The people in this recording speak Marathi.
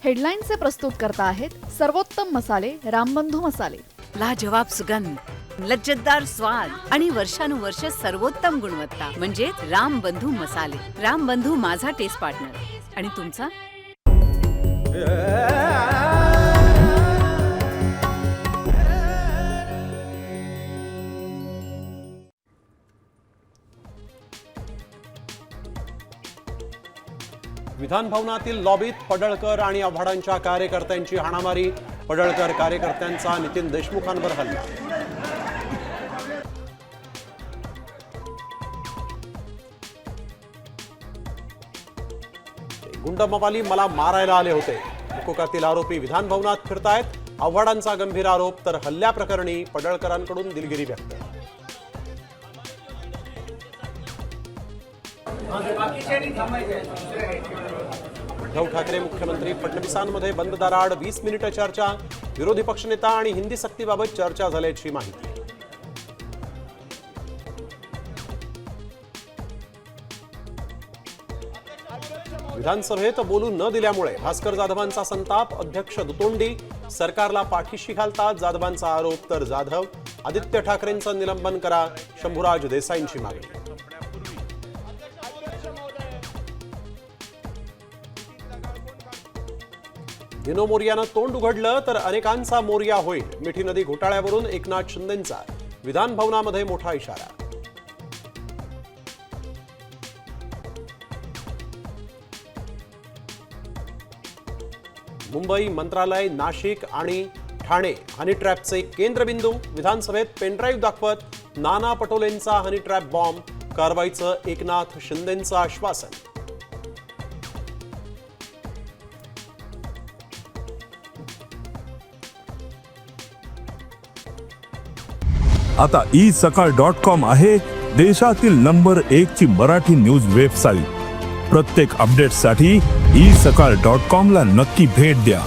हेडलाईनचे प्रस्तुत करता आहेत सर्वोत्तम मसाले रामबंधू मसाले। लाजवाब सुगंध, लज्जतदार स्वाद आणि वर्षानुवर्ष सर्वोत्तम गुणवत्ता म्हणजे रामबंधू मसाले। रामबंधू माझा टेस्ट पार्टनर आणि तुमचा। विधान भवनातील लॉबीत पडळकर आणि आव्हाडांच्या कार्यकर्त्यांची हाणामारी। पडळकर कार्यकर्त्यांचा नितीन देशमुखांवर हल्ला। गुंड मवाली मला मारायला आले होते। कोकातील आरोपी विधान भवनात फिरतायत। आव्हाडांचा गंभीर आरोप तर हल्ल्याप्रकरणी पडळकरांकडून दिलगिरी व्यक्त। उद्धव ठाकरे मुख्यमंत्री फडणवीसांमध्ये बंद दाराआड 20 मिनिटं चर्चा। विरोधी पक्षनेता आणि हिंदी सक्तीबाबत चर्चा झाल्याची माहिती। विधानसभेत बोलू न दिल्यामुळे भास्कर जाधवांचा संताप। अध्यक्ष दुतोंडी सरकारला पाठीशी घालतात जाधवांचा आरोप तर जाधव आदित्य ठाकरेंचं निलंबन करा शंभूराज देसाईंची मागणी। दिनो मोरियानं तोंड उघडलं तर अनेकांचा मोर्या होईल। मिठी नदी घोटाळ्यावरून एकनाथ शिंदेंचा विधान भवनामध्ये मोठा इशारा। मुंबई, मंत्रालय, नाशिक आणि ठाणे हनी ट्रॅपचे केंद्रबिंदू। विधानसभेत पेनड्राईव्ह दाखवत नाना पटोलेंचा हनी ट्रॅप बॉम्ब। कारवाईचं एकनाथ शिंदेंचं आश्वासन। आता isakal.com आहे देशातील नंबर 1 ची मराठी न्यूज वेबसाईट। प्रत्येक अपडेटसाठी isakal.com ला नक्की भेट द्या।